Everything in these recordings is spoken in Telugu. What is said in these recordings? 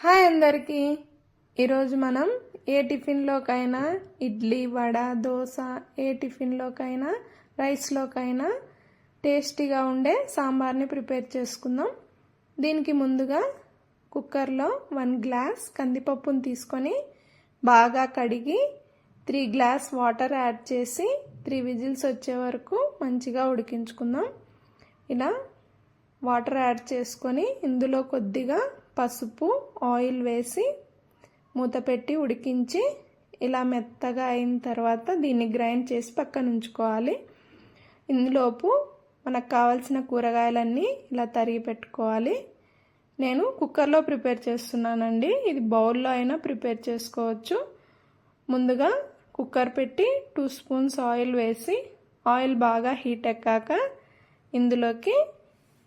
హాయ్ అందరికీ. ఈరోజు మనం ఏ టిఫిన్లోకైనా ఇడ్లీ, వడ, దోశ, ఏ టిఫిన్లోకైనా రైస్లోకైనా టేస్టీగా ఉండే సాంబార్ని ప్రిపేర్ చేసుకుందాం. దీనికి ముందుగా కుక్కర్లో 1 గ్లాస్ కందిపప్పును తీసుకొని బాగా కడిగి 3 గ్లాస్ వాటర్ యాడ్ చేసి 3 విజిల్స్ వచ్చే వరకు మంచిగా ఉడికించుకుందాం. ఇలా వాటర్ యాడ్ చేసుకొని ఇందులో కొద్దిగా పసుపు, ఆయిల్ వేసి మూత పెట్టి ఉడికించి ఇలా మెత్తగా అయిన తర్వాత దీన్ని గ్రైండ్ చేసి పక్కన ఉంచుకోవాలి. ఇందులోపు మనకు కావాల్సిన కూరగాయలన్నీ ఇలా తరిగి పెట్టుకోవాలి. నేను కుక్కర్లో ప్రిపేర్ చేస్తున్నానండి, ఇది బౌల్లో అయినా ప్రిపేర్ చేసుకోవచ్చు. ముందుగా కుక్కర్ పెట్టి 2 స్పూన్స్ ఆయిల్ వేసి ఆయిల్ బాగా హీట్ ఎక్కాక ఇందులోకి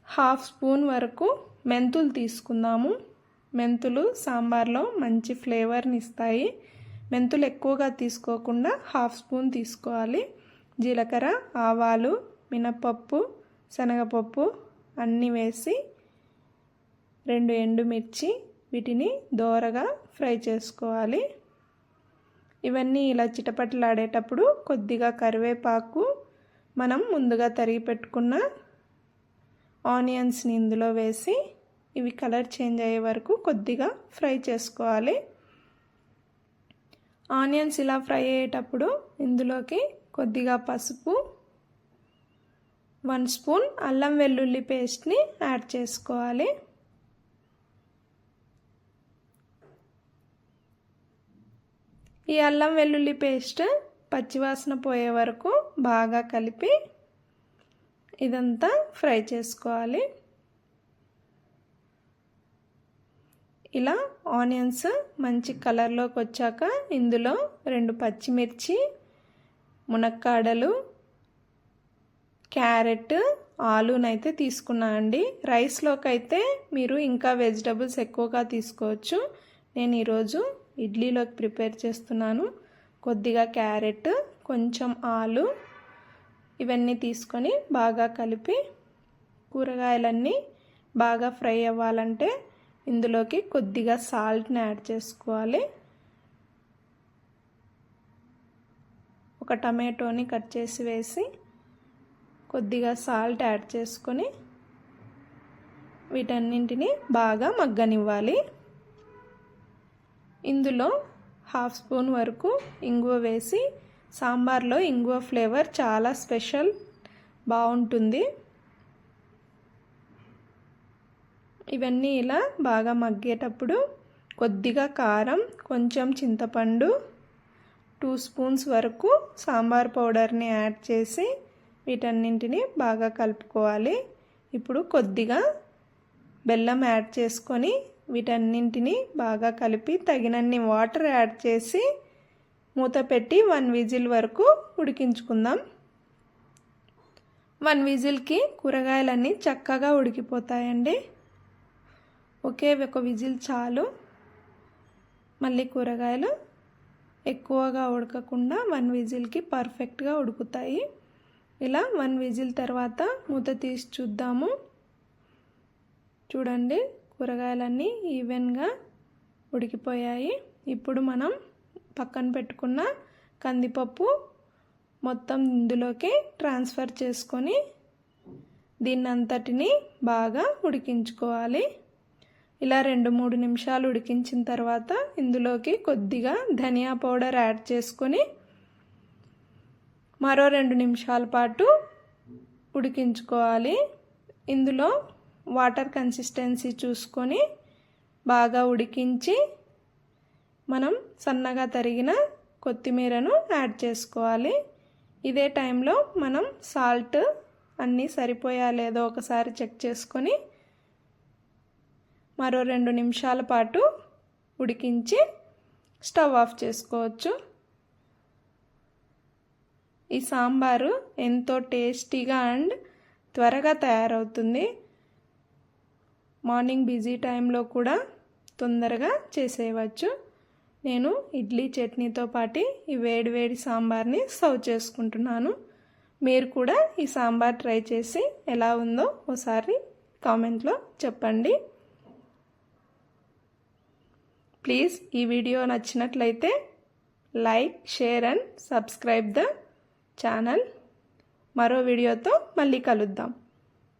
1/2 స్పూన్ వరకు మెంతులు తీసుకుందాము. మెంతులు సాంబార్లో మంచి ఫ్లేవర్ని ఇస్తాయి. మెంతులు ఎక్కువగా తీసుకోకుండా 1/2 స్పూన్ తీసుకోవాలి. జీలకర్ర, ఆవాలు, మినపప్పు, శనగపప్పు అన్నీ వేసి 2 ఎండుమిర్చి వీటిని దోరగా ఫ్రై చేసుకోవాలి. ఇవన్నీ ఇలా చిటపటలాడేటప్పుడు కొద్దిగా కరివేపాకు, మనం ముందుగా తరిగి పెట్టుకున్న ఆనియన్స్ని ఇందులో వేసి ఇవి కలర్ చేంజ్ అయ్యే వరకు కొద్దిగా ఫ్రై చేసుకోవాలి. ఆనియన్స్ ఇలా ఫ్రై అయ్యేటప్పుడు ఇందులోకి కొద్దిగా పసుపు, 1 స్పూన్ అల్లం వెల్లుల్లి పేస్ట్ని యాడ్ చేసుకోవాలి. ఈ అల్లం వెల్లుల్లి పేస్ట్ పచ్చివాసన పోయే వరకు బాగా కలిపి ఇదంతా ఫ్రై చేసుకోవాలి. ఇలా ఆనియన్స్ మంచి కలర్లోకి వచ్చాక ఇందులో 2 పచ్చిమిర్చి, మునక్కాడలు, క్యారెట్, ఆలూనైతే తీసుకున్నా అండి. రైస్లోకి అయితే మీరు ఇంకా వెజిటబుల్స్ ఎక్కువగా తీసుకోవచ్చు. నేను ఈరోజు ఇడ్లీలోకి ప్రిపేర్ చేస్తున్నాను. కొద్దిగా క్యారెట్, కొంచెం ఆలు ఇవన్నీ తీసుకొని బాగా కలిపి కూరగాయలన్నీ బాగా ఫ్రై అవ్వాలంటే ఇందులోకి కొద్దిగా సాల్ట్ని యాడ్ చేసుకోవాలి. ఒక టమాటోని కట్ చేసి వేసి కొద్దిగా సాల్ట్ యాడ్ చేసుకొని వీటన్నింటిని బాగా మగ్గనివ్వాలి. ఇందులో 1/2 స్పూన్ వరకు ఇంగువ వేసి, సాంబార్లో ఇంగువ ఫ్లేవర్ చాలా స్పెషల్, బాగుంటుంది. ఇవన్నీ ఇలా బాగా మగ్గేటప్పుడు కొద్దిగా కారం, కొంచెం చింతపండు, 2 స్పూన్స్ వరకు సాంబార్ పౌడర్ని యాడ్ చేసి వీటన్నింటిని బాగా కలుపుకోవాలి. ఇప్పుడు కొద్దిగా బెల్లం యాడ్ చేసుకొని వీటన్నింటిని బాగా కలిపి తగినన్ని వాటర్ యాడ్ చేసి మూత పెట్టి 1 విజిల్ వరకు ఉడికించుకుందాం. 1 విజిల్కి కూరగాయలన్నీ చక్కగా ఉడికిపోతాయండి. ఒకే ఒక విజిల్ చాలు. మళ్ళీ కూరగాయలు ఎక్కువగా ఉడకకుండా 1 విజిల్కి పర్ఫెక్ట్గా ఉడుకుతాయి. ఇలా 1 విజిల్ తర్వాత మూత తీసి చూద్దాము. చూడండి, కూరగాయలన్నీ ఈవెన్గా ఉడికిపోయాయి. ఇప్పుడు మనం పక్కన పెట్టుకున్న కందిపప్పు మొత్తం ఇందులోకి ట్రాన్స్ఫర్ చేసుకొని దీన్నంతటిని బాగా ఉడికించుకోవాలి. ఇలా 2-3 నిమిషాలు ఉడికించిన తర్వాత ఇందులోకి కొద్దిగా ధనియా పౌడర్ యాడ్ చేసుకొని మరో 2 నిమిషాల పాటు ఉడికించుకోవాలి. ఇందులో వాటర్ కన్సిస్టెన్సీ చూసుకొని బాగా ఉడికించి మనం సన్నగా తరిగిన కొత్తిమీరను యాడ్ చేసుకోవాలి. ఇదే టైంలో మనం సాల్ట్ అన్నీ సరిపోయా లేదో ఒకసారి చెక్ చేసుకొని మరో 2 నిమిషాల పాటు ఉడికించి స్టవ్ ఆఫ్ చేసుకోవచ్చు. ఈ సాంబారు ఎంతో టేస్టీగా అండ్ త్వరగా తయారవుతుంది. మార్నింగ్ బిజీ టైంలో కూడా తొందరగా చేసేయవచ్చు. నేను ఇడ్లీ చట్నీతో పాటు ఈ వేడి సాంబార్ని సర్వ్ చేసుకుంటున్నాను. మీరు కూడా ఈ సాంబార్ ట్రై చేసి ఎలా ఉందో ఒకసారి కామెంట్లో చెప్పండి. ప్లీజ్ ఈ వీడియో నచ్చినట్లయితే like, share and subscribe the channel. మరో వీడియోతో మళ్ళీ కలుద్దాం.